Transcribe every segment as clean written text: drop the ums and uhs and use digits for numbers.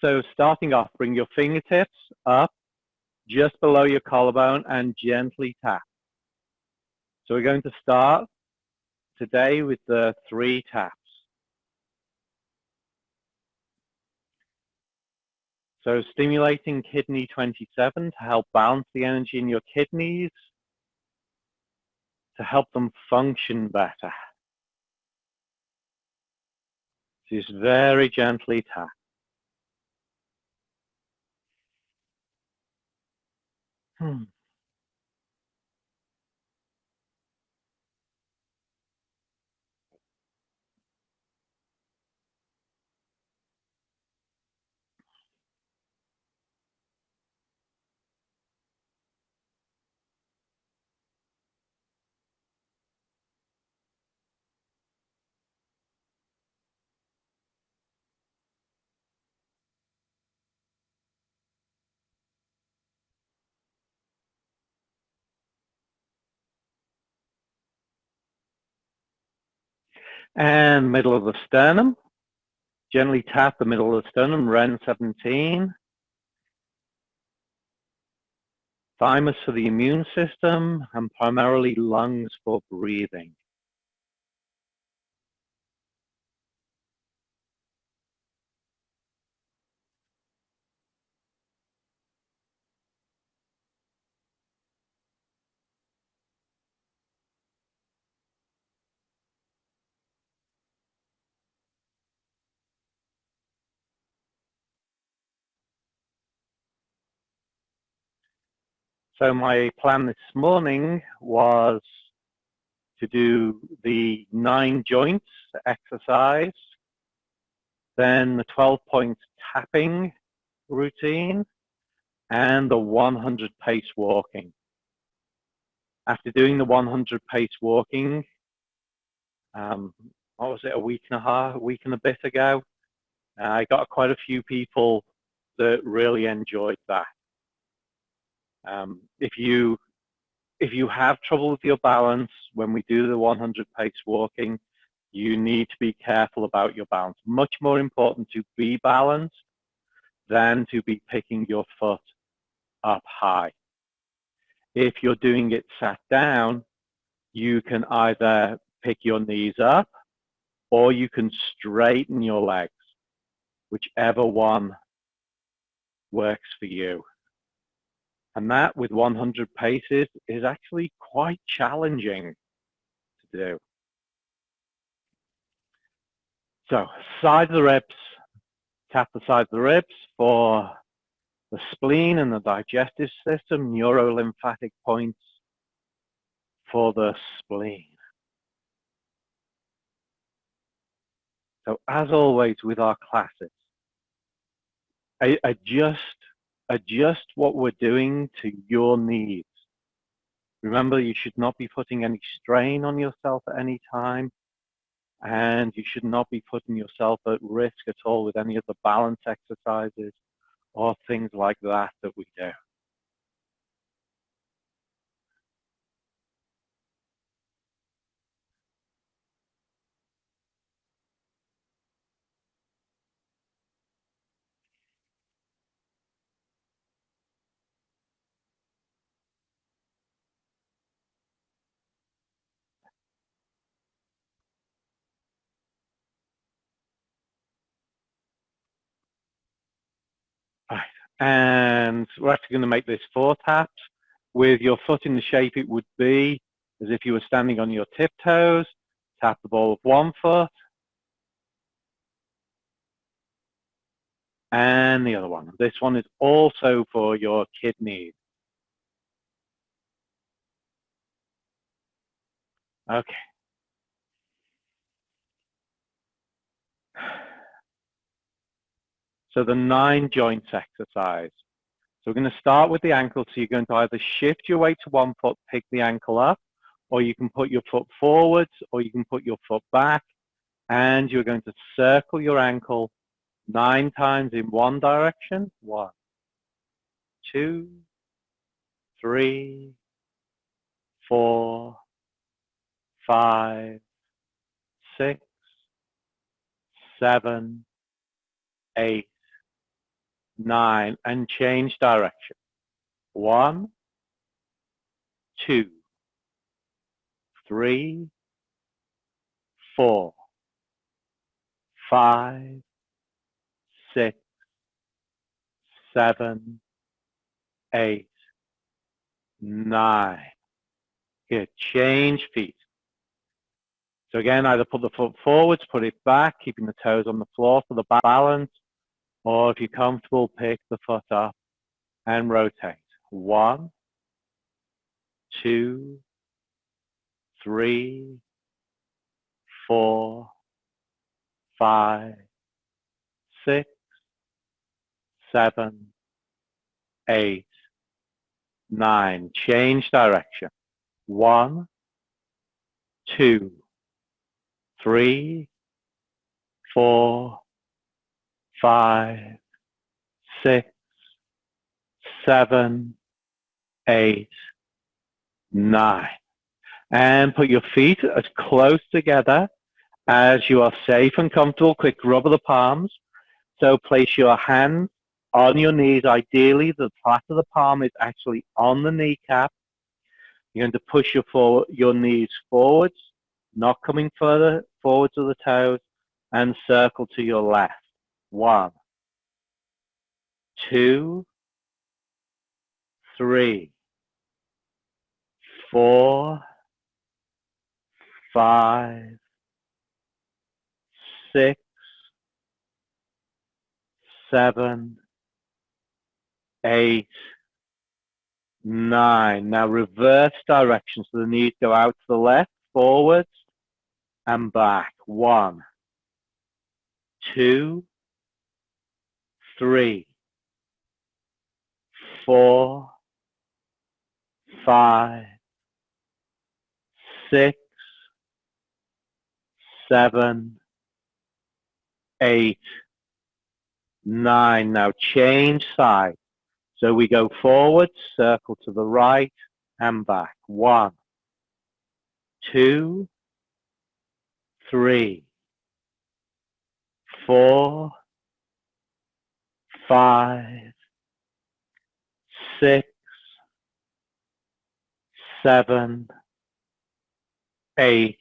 So starting off, bring your fingertips up just below your collarbone and gently tap. So we're going to start today with the 3 taps. So stimulating kidney 27 to help balance the energy in your kidneys, to help them function better. Just very gently tap. And middle of the sternum. Gently tap the middle of the sternum, Ren 17. Thymus for the immune system, and primarily lungs for breathing. So my plan this morning was to do the 9 joints exercise, then the 12-point tapping routine, and the 100 pace walking. After doing the 100 pace walking, what was it, a week and a bit ago, I got quite a few people that really enjoyed that. If you have trouble with your balance when we do the 100 pace walking, you need to be careful about your balance. Much more important to be balanced than to be picking your foot up high. If you're doing it sat down, you can either pick your knees up or you can straighten your legs, whichever one works for you. And that, with 100 paces, is actually quite challenging to do. So, side of the ribs, tap the side of the ribs for the spleen and the digestive system, neurolymphatic points for the spleen. So, as always with our classes, adjust what we're doing to your needs. Remember, you should not be putting any strain on yourself at any time, and you should not be putting yourself at risk at all with any of the balance exercises or things like that we do. Right. And we're actually going to make this 4 taps with your foot in the shape it would be as if you were standing on your tiptoes. Tap the ball of one foot and the other one. This one is also for your kidneys. Okay. So the 9 joints exercise. So we're going to start with the ankle. So you're going to either shift your weight to one foot, pick the ankle up, or you can put your foot forwards, or you can put your foot back, and you're going to circle your ankle 9 times in one direction. 1, 2, 3, 4, 5, 6, 7, 8, 9, and change direction. 1, 2, 3, 4, 5, 6, 7, 8, 9. Good. Change feet. So again, either put the foot forwards, put it back, keeping the toes on the floor for the balance, or if you're comfortable, pick the foot up and rotate. 1, 2, 3, 4, 5, 6, 7, 8, 9. Change direction. 1, 2, 3, 4, 5, 6, 7, 8, 9. And put your feet as close together as you are safe and comfortable. Quick rub of the palms. So place your hands on your knees. Ideally, the flat of the palm is actually on the kneecap. You're going to push your knees forwards, not coming further forward to the toes, and circle to your left. 1, 2, 3, 4, 5, 6, 7, 8, 9. Now reverse direction, so the knees go out to the left, forwards, and back. 1, 2, 3, 4, 5, 6, 7, 8, 9. Now change side. So we go forward, circle to the right, and back. 1, 2, 3, 4, 5, 6, 7, 8,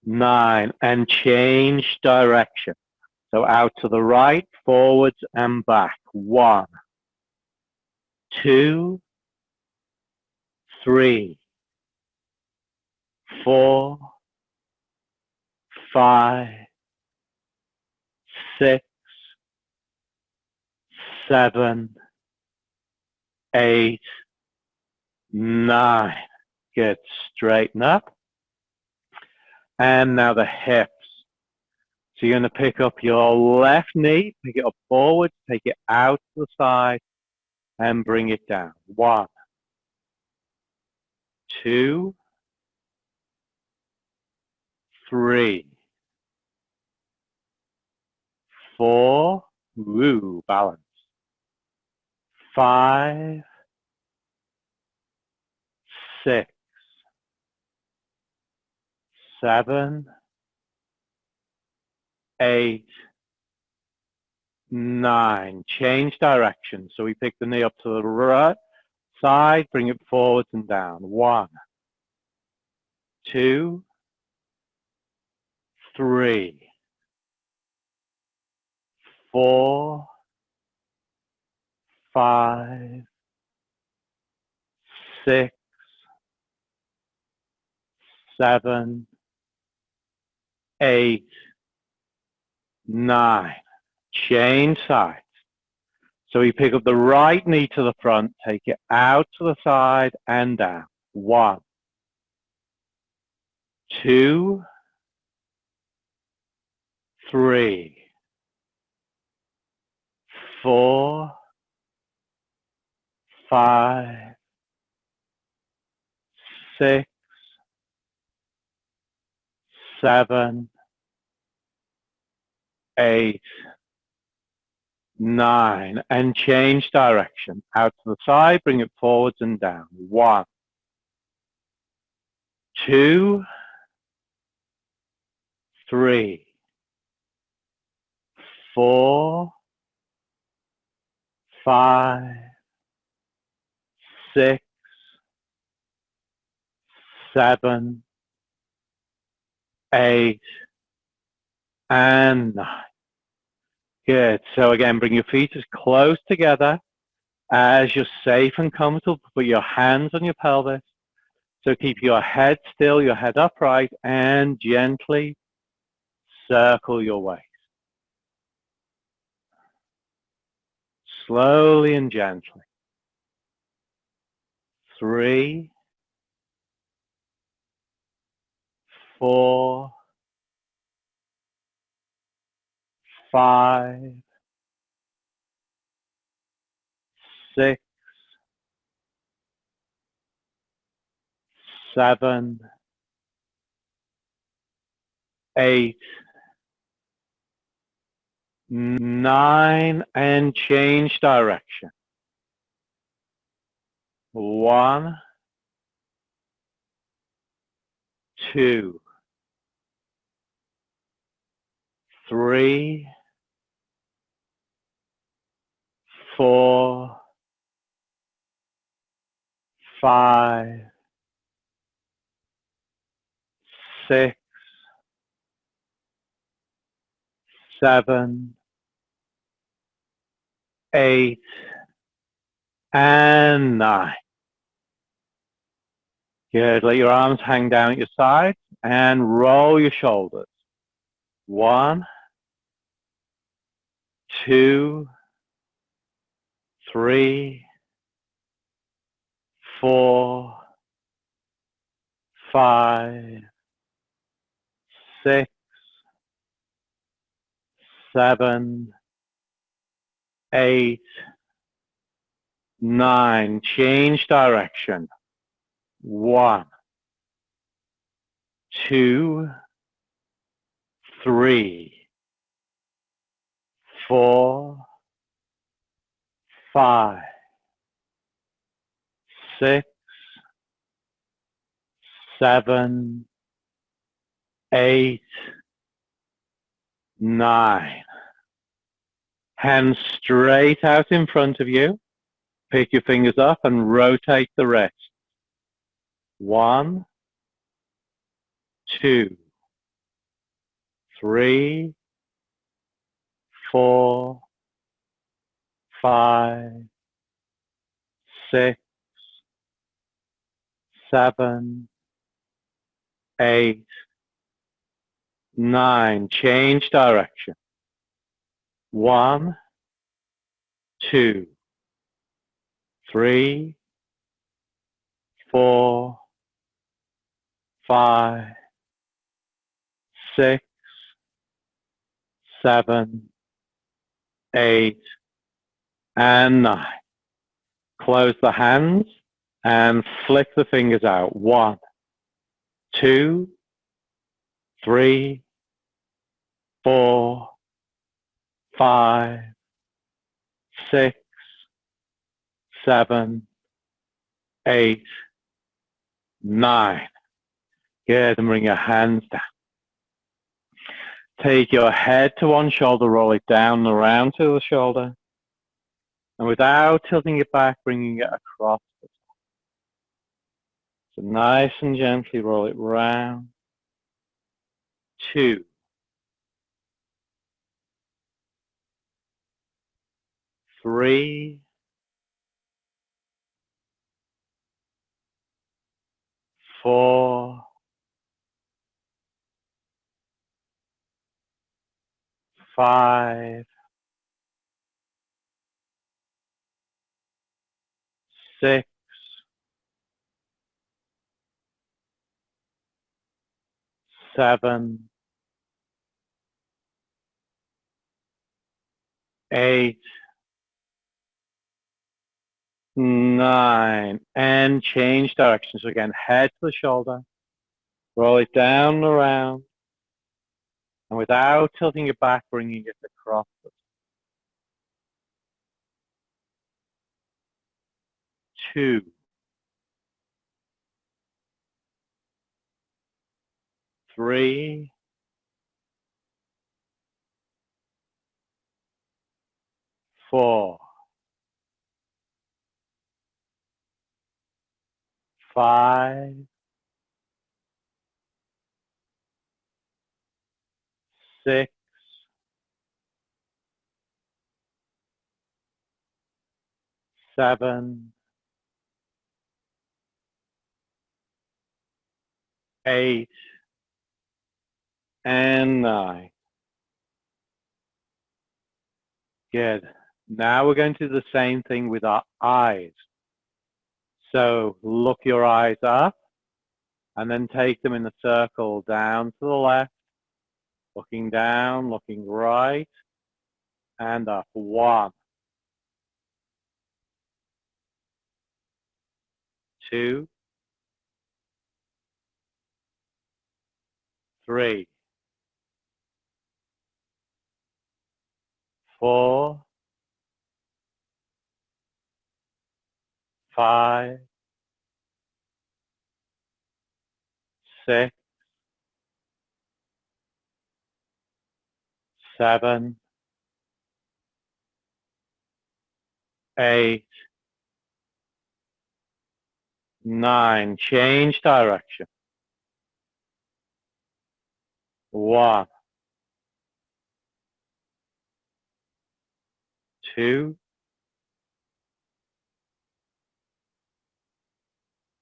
9. And change direction. So out to the right, forwards, and back. 1, 2, 3, 4, 5, 6, 7, 8, 9. Good. Straighten up. And now the hips. So you're going to pick up your left knee, pick it up forward, take it out to the side, and bring it down. 1, 2, 3, 4, woo, balance. 5, 6, 7, 8, 9. Change direction. So we pick the knee up to the right side, bring it forwards and down. 1, 2, 3, 4, 5, 6, 7, 8, 9. Change sides. So we pick up the right knee to the front, take it out to the side and down. 1, 2, 3, 4, 5, 6, 7, 8, 9. And change direction. Out to the side, bring it forwards and down. 1, 2, 3, 4, 5, 6, 7, 8, and 9. Good. So again, bring your feet as close together as you're safe and comfortable. Put your hands on your pelvis. So keep your head still, your head upright, and gently circle your waist. Slowly and gently. 3, 4, 5, 6, 7, 8, 9, and change direction. 1, 2, 3, 4, 5, 6, 7, 8, and 9. Good. Let your arms hang down at your sides and roll your shoulders. 1, 2, 3, 4, 5, 6, 7, 8, 9. Change direction. 1, 2, 3, 4, 5, 6, 7, 8, 9. Hands straight out in front of you. Pick your fingers up and rotate the wrist. 1, 2, 3, 4, 5, 6, 7, 8, 9. Change direction. 1, 2, 3, 4, 5, 6, 7, 8, and 9. Close the hands and flick the fingers out. 1, 2, 3, 4, 5, 6, 7, 8, 9. Good, and bring your hands down. Take your head to one shoulder, roll it down and around to the shoulder. And without tilting it back, bringing it across the top. So nice and gently roll it round. 2, 3, 4, 5, 6, 7, 8, 9, and change direction. So again, head to the shoulder, roll it down and around, and without tilting it back, bringing it across the top. 2, 3, 4, 5, 6, 7, 8, and 9. Good. Now we're going to do the same thing with our eyes. So look your eyes up and then take them in a circle down to the left, looking down, looking right, and up. 1, 2, 3, 4, 5, 6, 7, 8, 9. Change direction. 1, 2,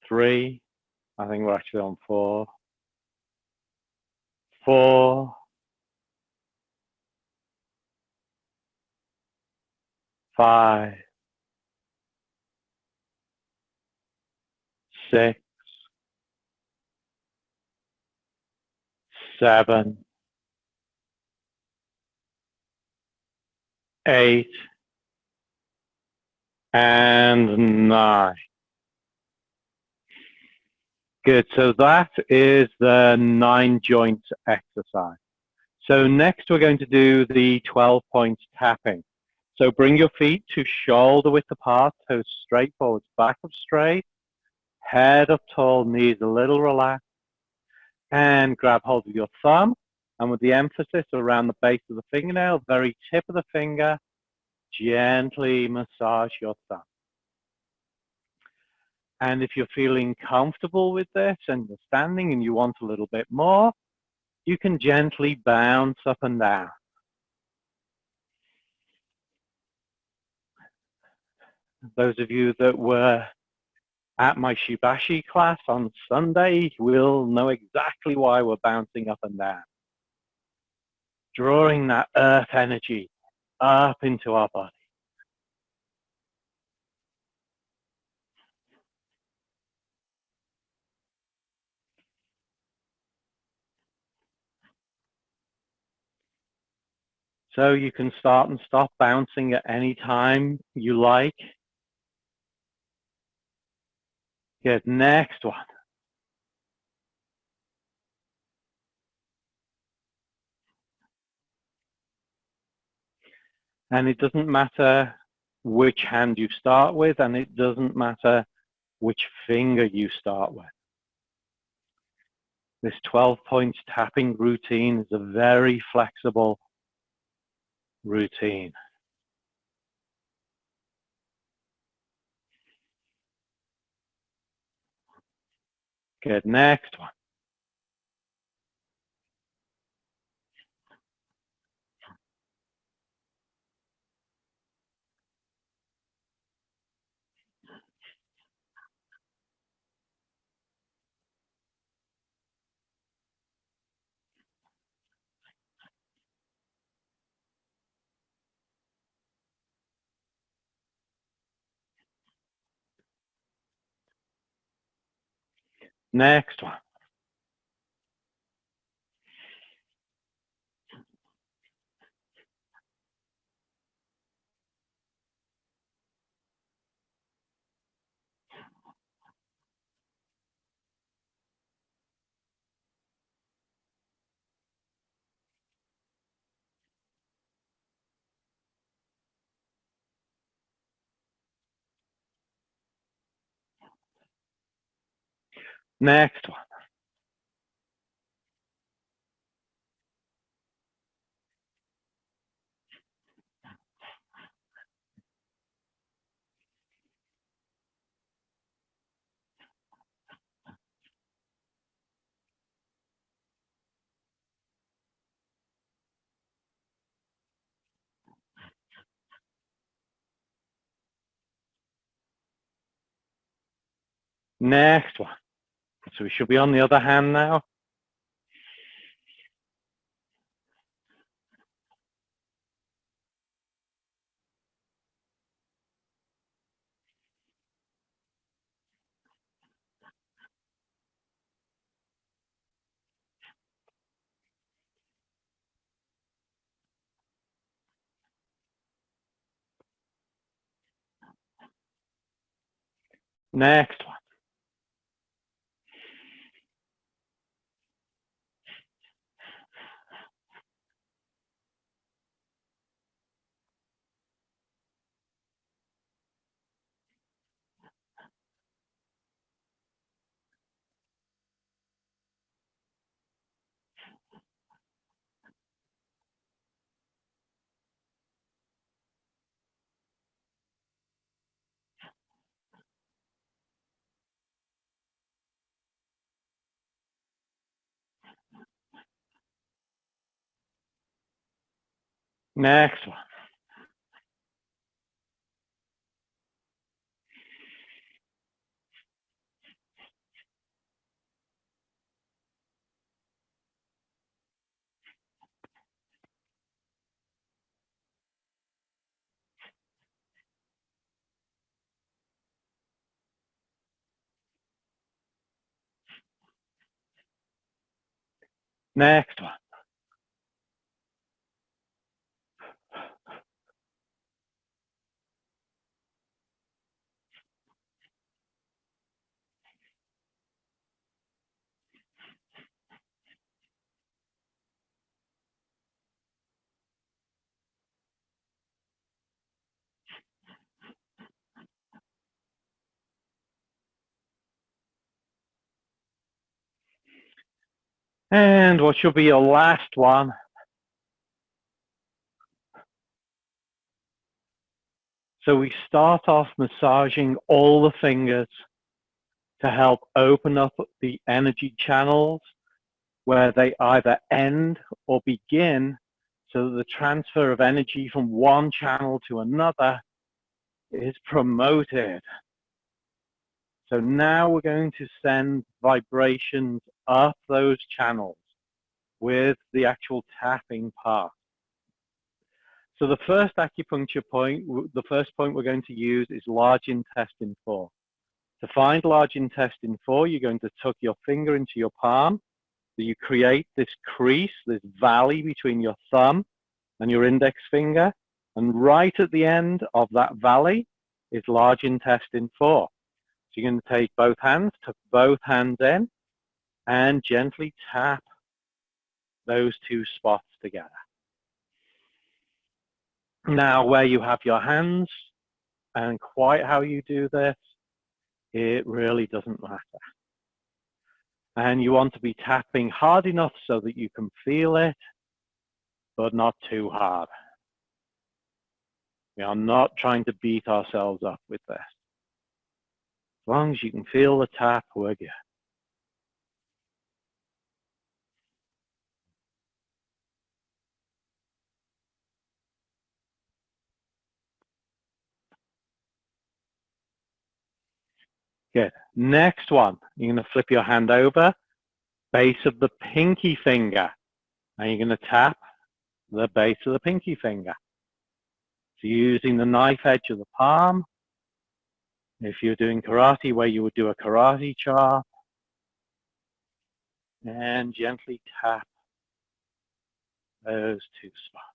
3. I think we're actually on 4. 4, 5, 6, 7, 8, and 9. Good. So that is the 9 joints exercise. So next we're going to do the 12 points tapping. So bring your feet to shoulder width apart, toes straight forwards, back up straight, head up tall, knees a little relaxed, and grab hold of your thumb. And with the emphasis around the base of the fingernail, very tip of the finger, gently massage your thumb. And if you're feeling comfortable with this and you're standing and you want a little bit more, you can gently bounce up and down. Those of you that were at my Shibashi class on Sunday will know exactly why we're bouncing up and down. Drawing that earth energy up into our body. So you can start and stop bouncing at any time you like. Good, next one. And it doesn't matter which hand you start with, and it doesn't matter which finger you start with. This 12 points tapping routine is a very flexible routine. Good, next one. Next one. Next one. Next one. So we should be on the other hand now. Next one. Next one. Next one. And what should be your last one? So we start off massaging all the fingers to help open up the energy channels where they either end or begin, so that the transfer of energy from one channel to another is promoted. So now we're going to send vibrations up those channels with the actual tapping part. So the first acupuncture point, the first point we're going to use is large intestine 4. To find large intestine 4, you're going to tuck your finger into your palm. So you create this crease, this valley between your thumb and your index finger. And right at the end of that valley is large intestine 4. So you're going to take both hands, tuck both hands in, and gently tap those two spots together. Now, where you have your hands and quite how you do this, it really doesn't matter. And you want to be tapping hard enough so that you can feel it, but not too hard. We are not trying to beat ourselves up with this. As long as you can feel the tap, we're good. Good. Next one, you're going to flip your hand over, base of the pinky finger, and you're going to tap the base of the pinky finger. So using the knife edge of the palm, if you're doing karate, where you would do a karate chop, and gently tap those two spots.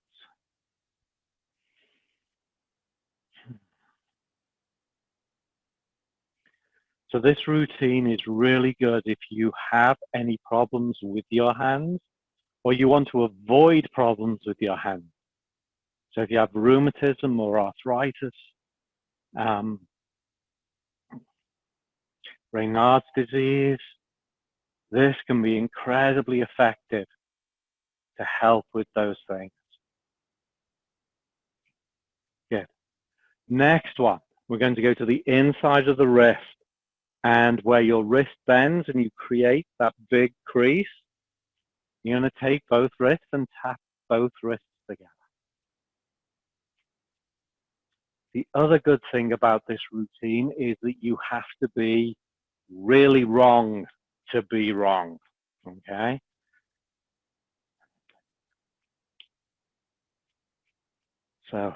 So this routine is really good if you have any problems with your hands, or you want to avoid problems with your hands. So if you have rheumatism or arthritis, Raynaud's disease, this can be incredibly effective to help with those things. Good. Next one, we're going to go to the inside of the wrist, and where your wrist bends and you create that big crease, you're going to take both wrists and tap both wrists together. The other good thing about this routine is that you have to be really wrong to be wrong, okay? So,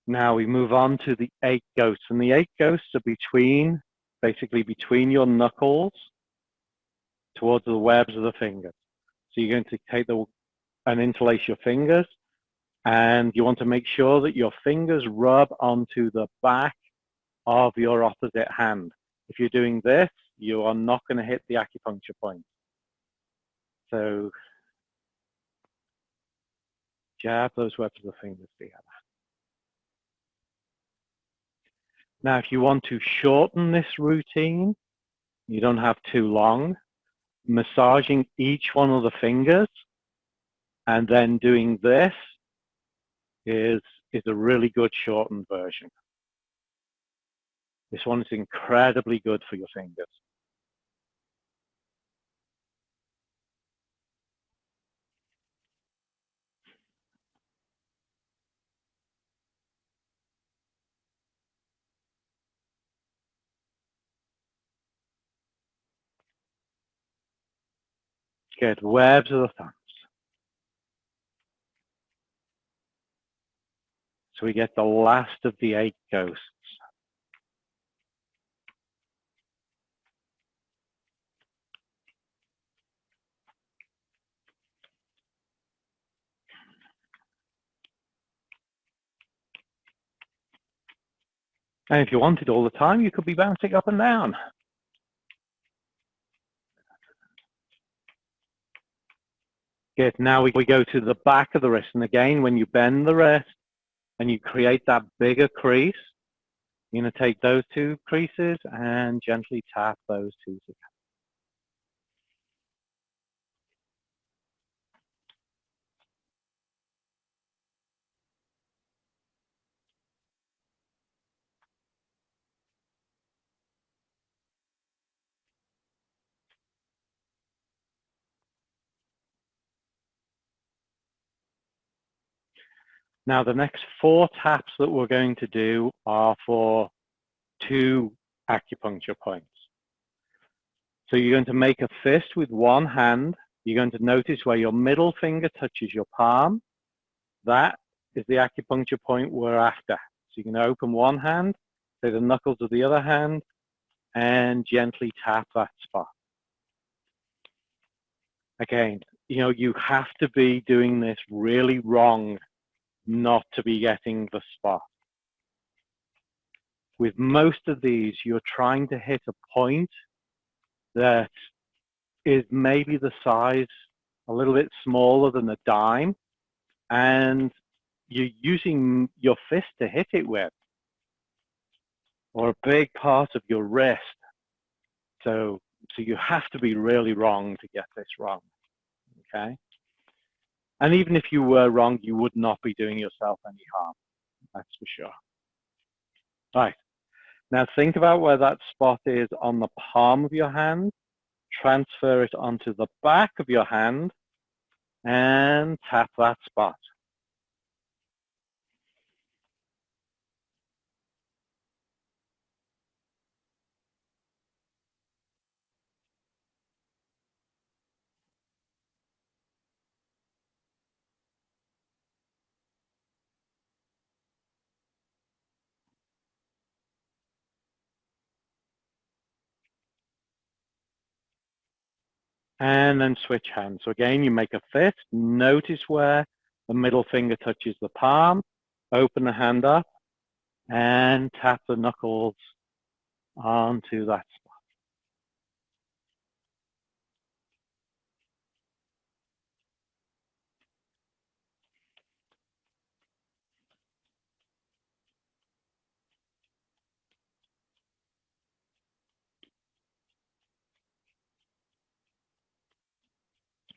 now we move on to the 8 ghosts, and the 8 ghosts are basically between your knuckles towards the webs of the fingers. So you're going to take and interlace your fingers, and you want to make sure that your fingers rub onto the back of your opposite hand. If you're doing this, you are not going to hit the acupuncture point. So jab those webs of the fingers together. Now, if you want to shorten this routine, you don't have too long, massaging each one of the fingers and then doing this is a really good shortened version. This one is incredibly good for your fingers. Good, webs of the thumbs. So we get the last of the 8 ghosts. And if you wanted all the time, you could be bouncing up and down. Good, now we go to the back of the wrist. And again, when you bend the wrist and you create that bigger crease, you're going to take those 2 creases and gently tap those 2 together. Now, the next 4 taps that we're going to do are for 2 acupuncture points. So you're going to make a fist with one hand. You're going to notice where your middle finger touches your palm. That is the acupuncture point we're after. So you're going to open one hand, say the knuckles of the other hand, and gently tap that spot. Again, you have to be doing this really wrong not to be getting the spot. With most of these, you're trying to hit a point that is maybe the size a little bit smaller than a dime, and you're using your fist to hit it with, or a big part of your wrist. So you have to be really wrong to get this wrong, okay? And even if you were wrong, you would not be doing yourself any harm, that's for sure. Right, now think about where that spot is on the palm of your hand, transfer it onto the back of your hand, and tap that spot. And then switch hands. So again, you make a fist. Notice where the middle finger touches the palm. Open the hand up and tap the knuckles onto that spot.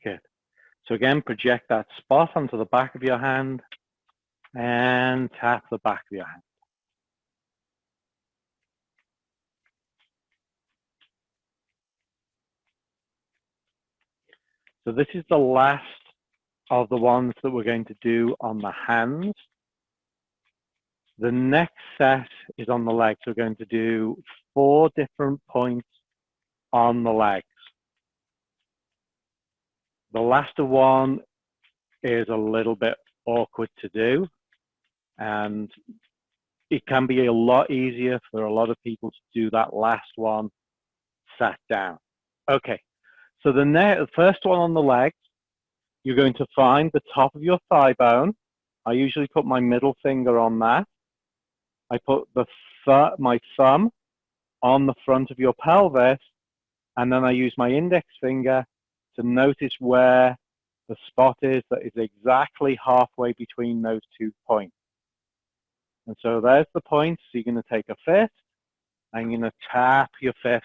Good. So again, project that spot onto the back of your hand and tap the back of your hand. So this is the last of the ones that we're going to do on the hands. The next set is on the legs. We're going to do 4 different points on the legs. The last one is a little bit awkward to do, and it can be a lot easier for a lot of people to do that last one sat down. Okay, so the first one on the legs, you're going to find the top of your thigh bone. I usually put my middle finger on that. I put my thumb on the front of your pelvis, and then I use my index finger to notice where the spot is that is exactly halfway between those 2 points. And so there's the point. So you're going to take a fist and you're going to tap your fist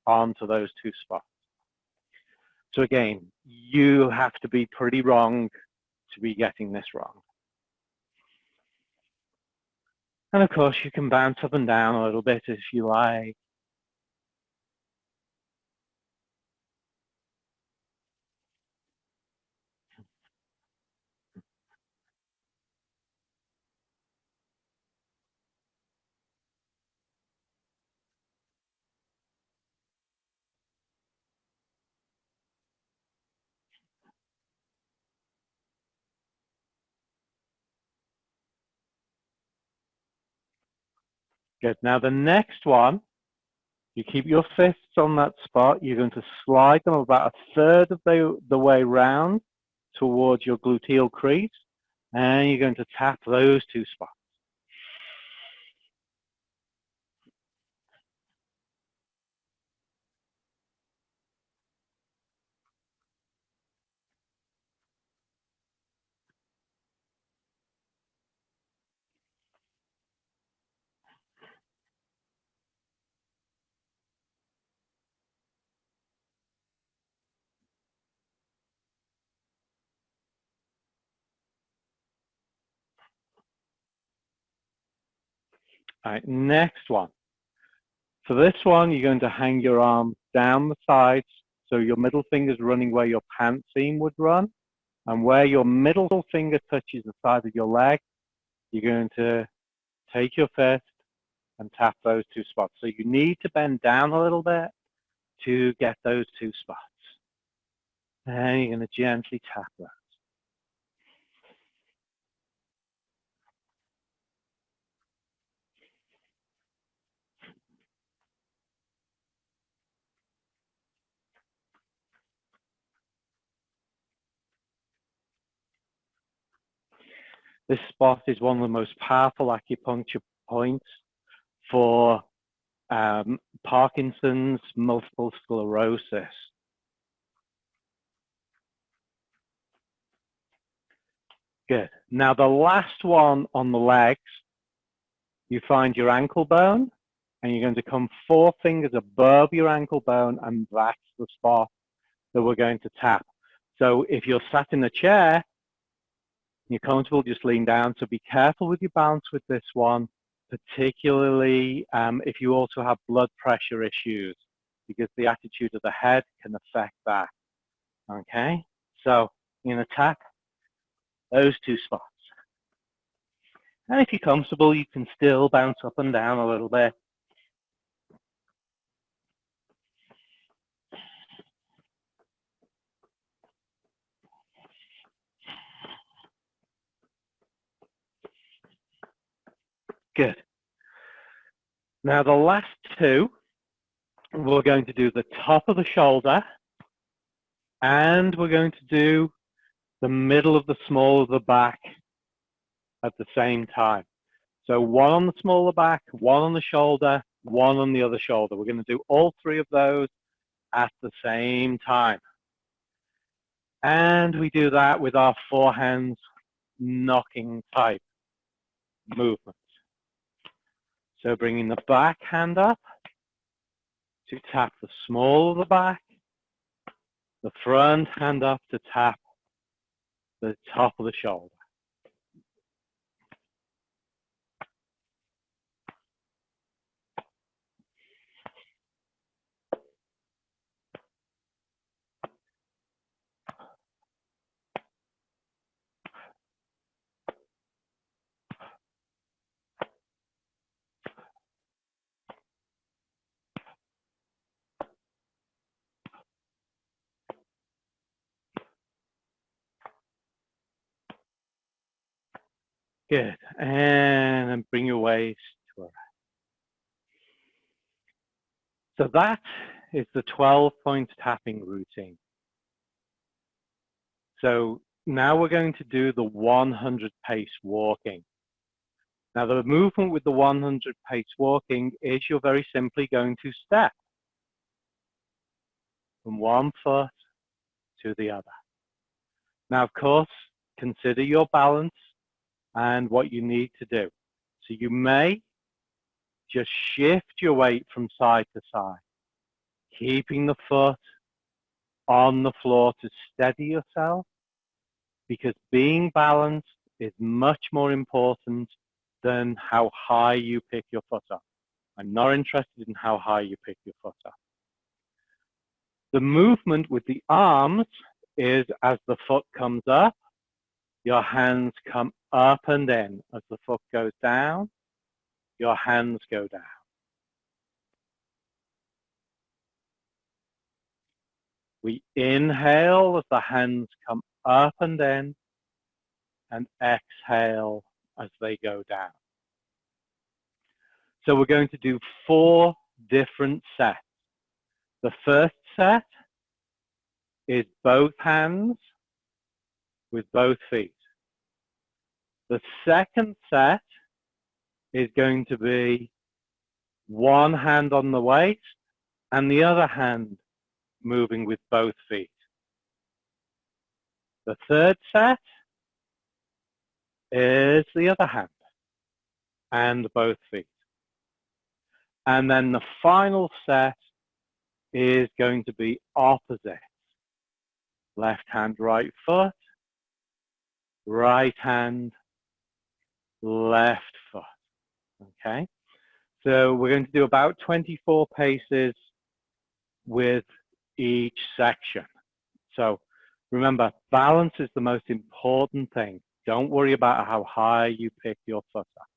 onto those 2 spots. So again, you have to be pretty wrong to be getting this wrong. And of course, you can bounce up and down a little bit if you like. Good. Now the next one, you keep your fists on that spot. You're going to slide them about 1/3 of the way round towards your gluteal crease, and you're going to tap those 2 spots. All right, next one. For this one, you're going to hang your arms down the sides, so your middle finger's running where your pant seam would run, and where your middle finger touches the side of your leg, you're going to take your fist and tap those 2 spots. So you need to bend down a little bit to get those 2 spots. And you're going to gently tap those. This spot is one of the most powerful acupuncture points for Parkinson's, multiple sclerosis. Good. Now the last one on the legs, you find your ankle bone, and you're going to come 4 fingers above your ankle bone, and that's the spot that we're going to tap. So if you're sat in a chair, you're comfortable, just lean down. So be careful with your balance with this one, particularly if you also have blood pressure issues, because the attitude of the head can affect that. Okay, so you're going to tap those 2 spots. And if you're comfortable, you can still bounce up and down a little bit. Good. Now the last 2, we're going to do the top of the shoulder, and we're going to do the middle of the small of the back at the same time. So 1 on the smaller back, 1 on the shoulder, 1 on the other shoulder. We're going to do all 3 of those at the same time. And we do that with our forehands knocking type movements. So bringing the back hand up to tap the small of the back, the front hand up to tap the top of the shoulder. Good. And then bring your waist to a rest. So that is the 12-point tapping routine. So now we're going to do the 100 pace walking. Now the movement with the 100 pace walking is you're very simply going to step from one foot to the other. Now, of course, consider your balance and what you need to do. So you may just shift your weight from side to side, keeping the foot on the floor to steady yourself, because being balanced is much more important than how high you pick your foot up. I'm not interested in how high you pick your foot up. The movement with the arms is as the foot comes up, your hands come up and in. As the foot goes down, your hands go down. We inhale as the hands come up and in, and exhale as they go down. So we're going to do 4 different sets. The first set is both hands with both feet. The second set is going to be one hand on the waist and the other hand moving with both feet. The third set is the other hand and both feet. And then the final set is going to be opposite. Left hand, right foot, right hand, left foot. Okay? So we're going to do about 24 paces with each section. So remember, balance is the most important thing. Don't worry about how high you pick your foot up.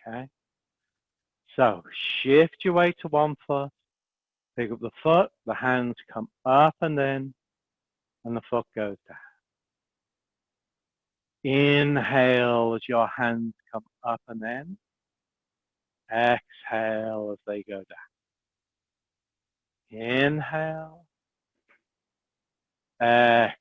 Okay? So shift your weight to one foot, pick up the foot, the hands come up and in, and the foot goes down. Inhale as your hands come up and in. Exhale as they go down. Inhale. Exhale.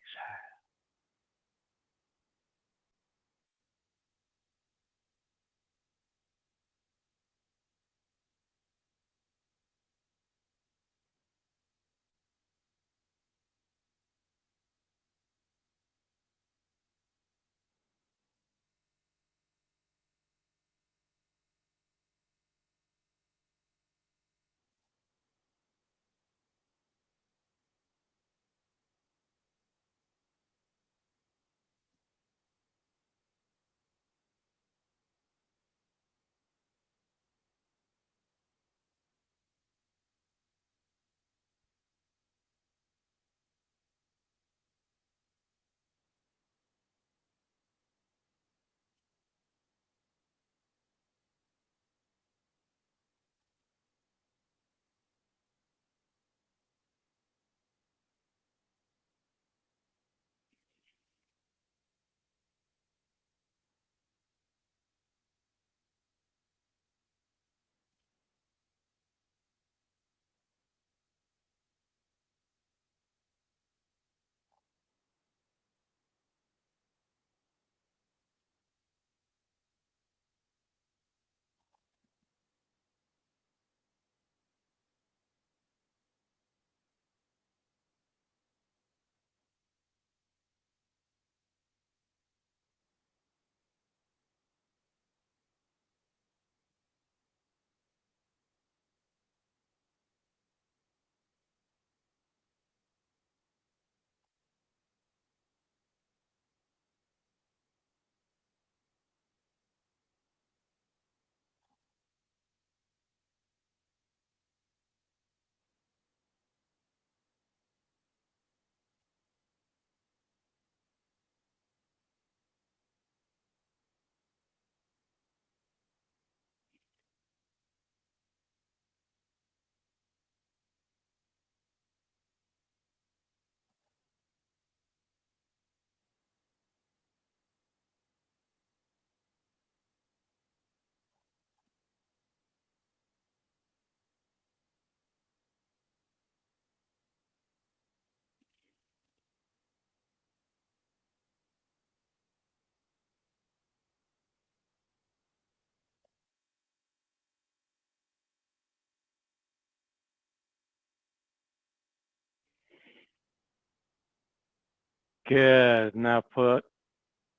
Good. Now put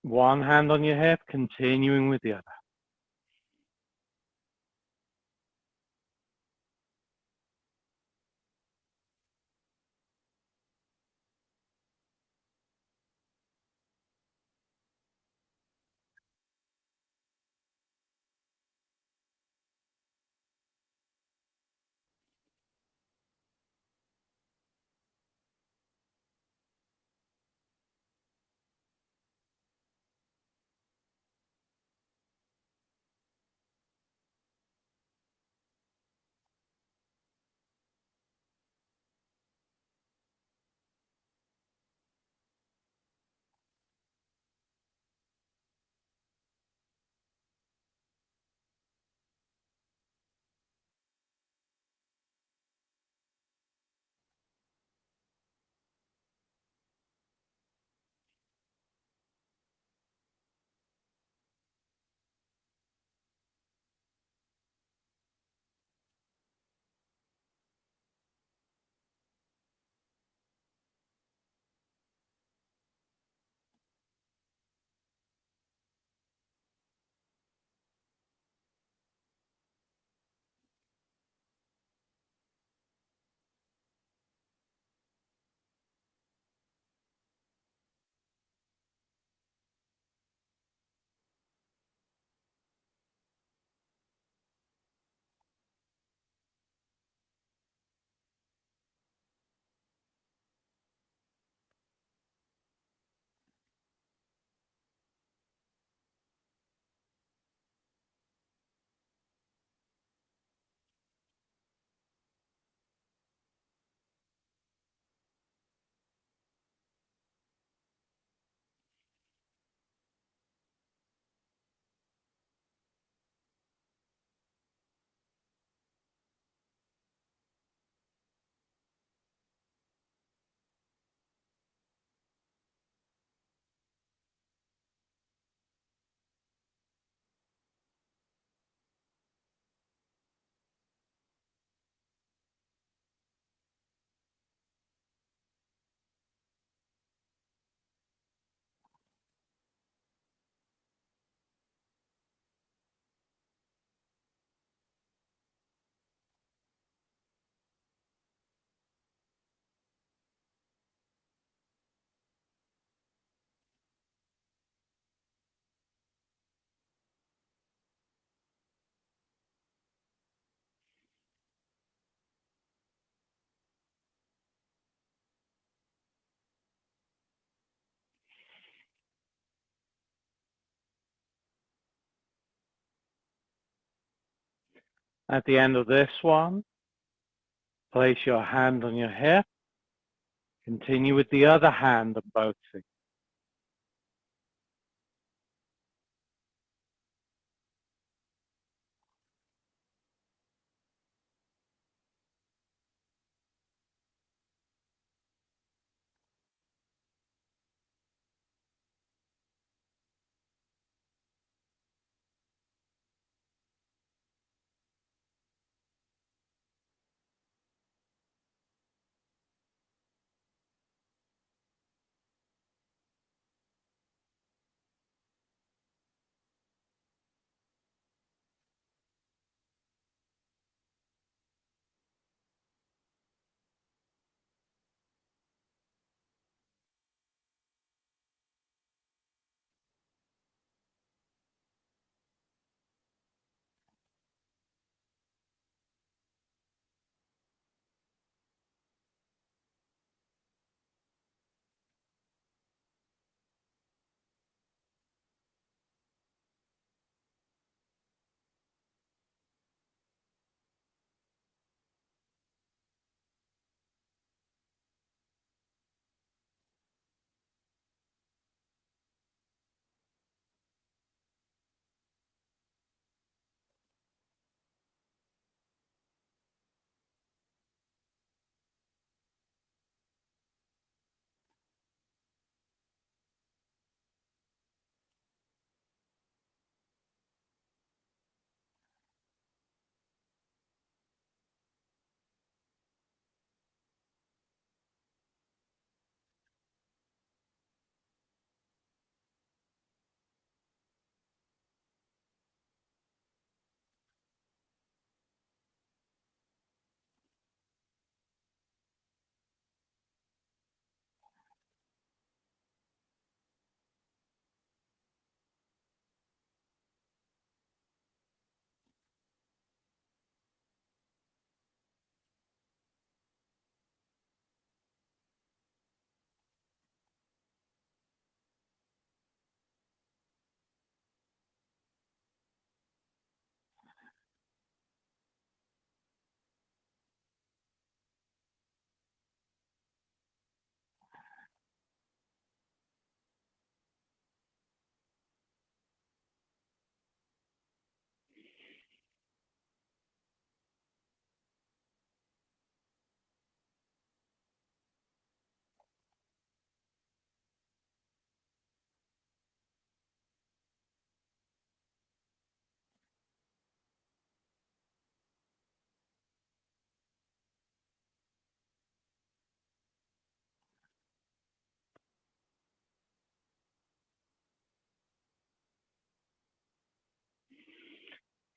one hand on your hip, continuing with the other. At the end of this one, place your hand on your hip. Continue with the other hand on both feet.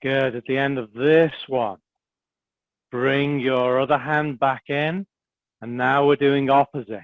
Good. At the end of this one, bring your other hand back in, and now we're doing opposite.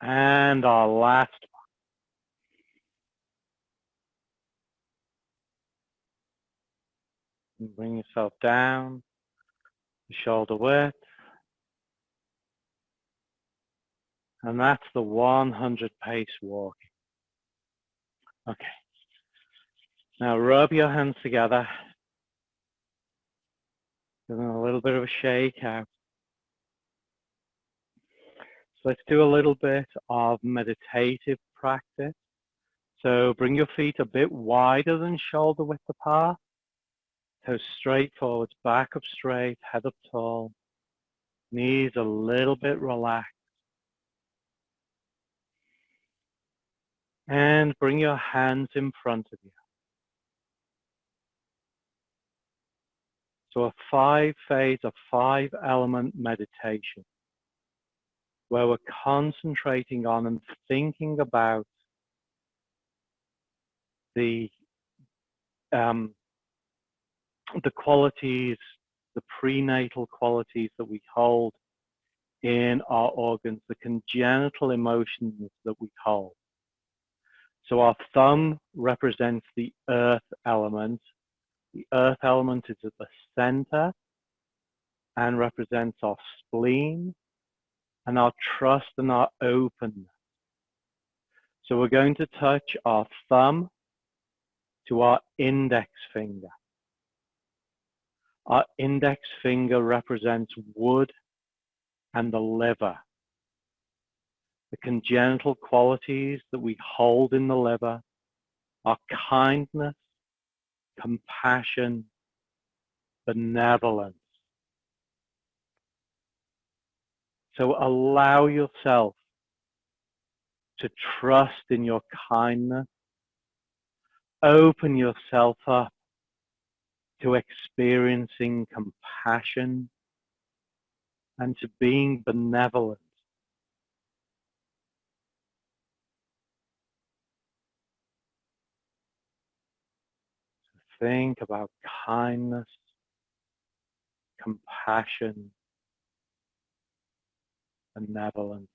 And our last one. Bring yourself down, shoulder width. And that's the 100 pace walk. Okay. Now rub your hands together. Give them a little bit of a shake out. So let's do a little bit of meditative practice. So bring your feet a bit wider than shoulder width apart. Toes straight forwards, back up straight, head up tall. Knees a little bit relaxed. And bring your hands in front of you. So a 5-phase, a 5-element meditation, where we're concentrating on and thinking about the qualities, the prenatal qualities that we hold in our organs, the congenital emotions that we hold. So our thumb represents the earth element. The earth element is at the center and represents our spleen and our trust and our openness. So we're going to touch our thumb to our index finger. Our index finger represents wood and the liver. The congenital qualities that we hold in the liver are kindness, compassion, benevolence, So allow yourself to trust in your kindness. Open yourself up to experiencing compassion and to being benevolent. Think about kindness, compassion, benevolence.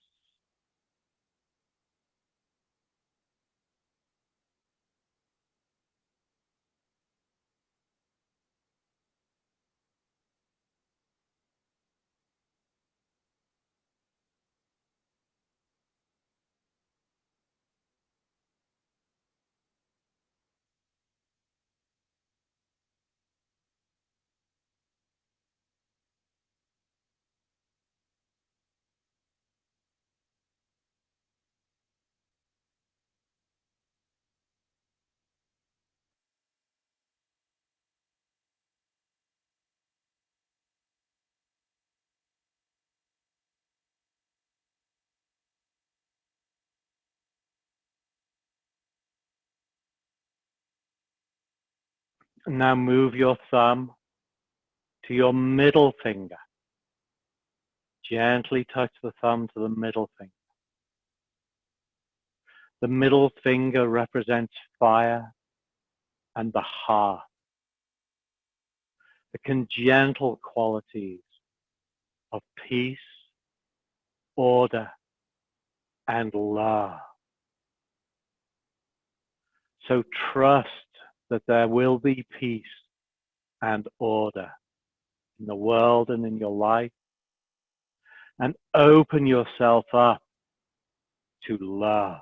Now move your thumb to your middle finger. Gently touch the thumb to the middle finger. The middle finger represents fire and the heart, the congenital qualities of peace, order, and love. So trust that there will be peace and order in the world and in your life, and open yourself up to love.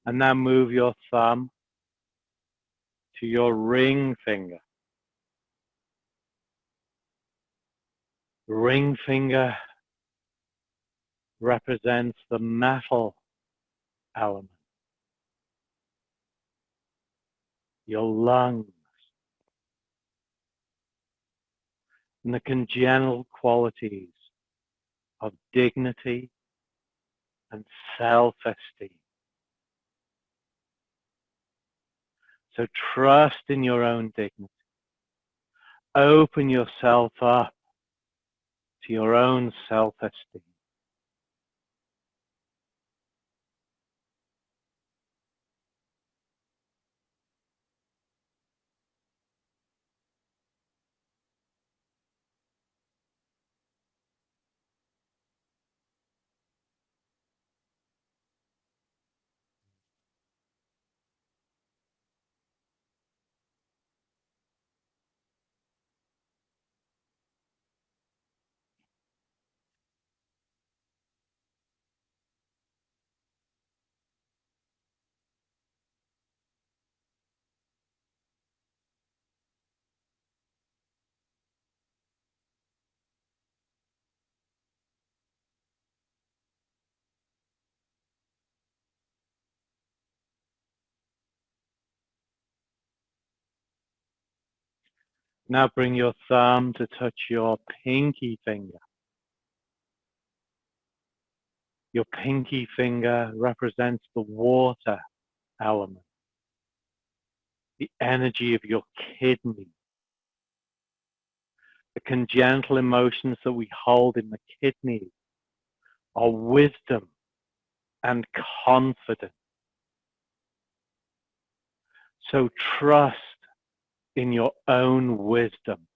And now move your thumb to your ring finger. Ring finger represents the metal element, your lungs, and the congenital qualities of dignity and self-esteem. So trust in your own dignity. Open yourself up to your own self-esteem. Now bring your thumb to touch your pinky finger. Your pinky finger represents the water element, the energy of your kidney, the congenital emotions that we hold in the kidneys are wisdom and confident. So trust in your own wisdom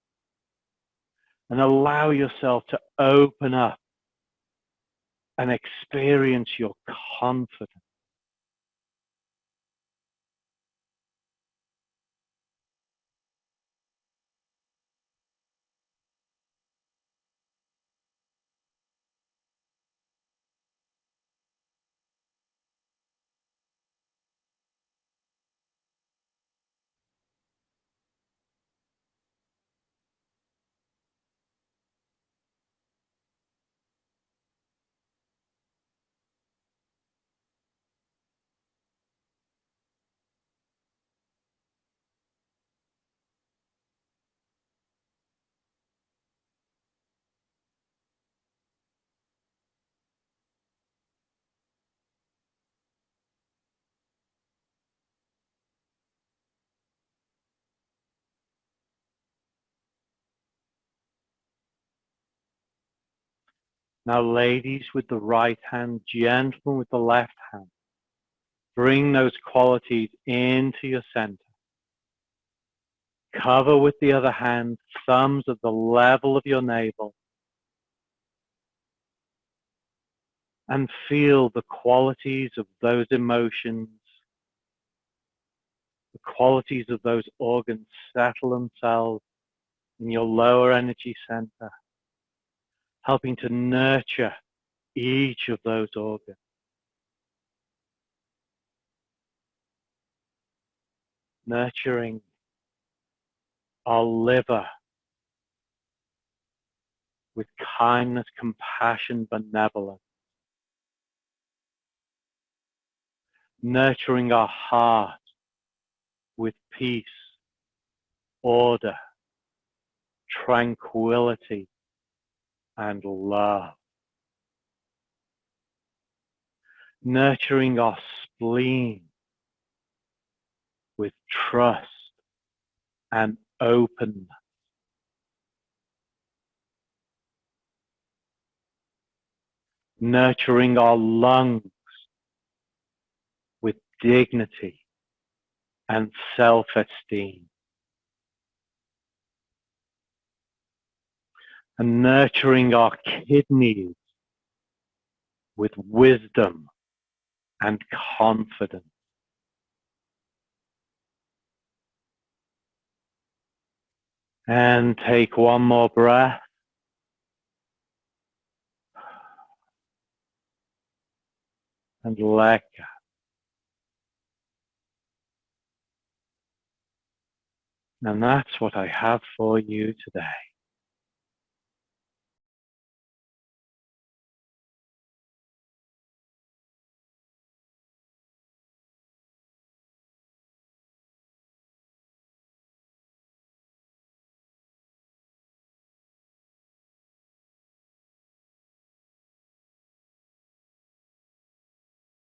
and allow yourself to open up and experience your confidence. Now, ladies with the right hand, gentlemen with the left hand, bring those qualities into your center. Cover with the other hand, thumbs at the level of your navel, and feel the qualities of those emotions, the qualities of those organs settle themselves in your lower energy center, helping to nurture each of those organs. Nurturing our liver with kindness, compassion, benevolence. Nurturing our heart with peace, order, tranquility, and love. Nurturing our spleen with trust and openness. Nurturing our lungs with dignity and self-esteem. And nurturing our kidneys with wisdom and confidence. And take one more breath. And let go. And that's what I have for you today.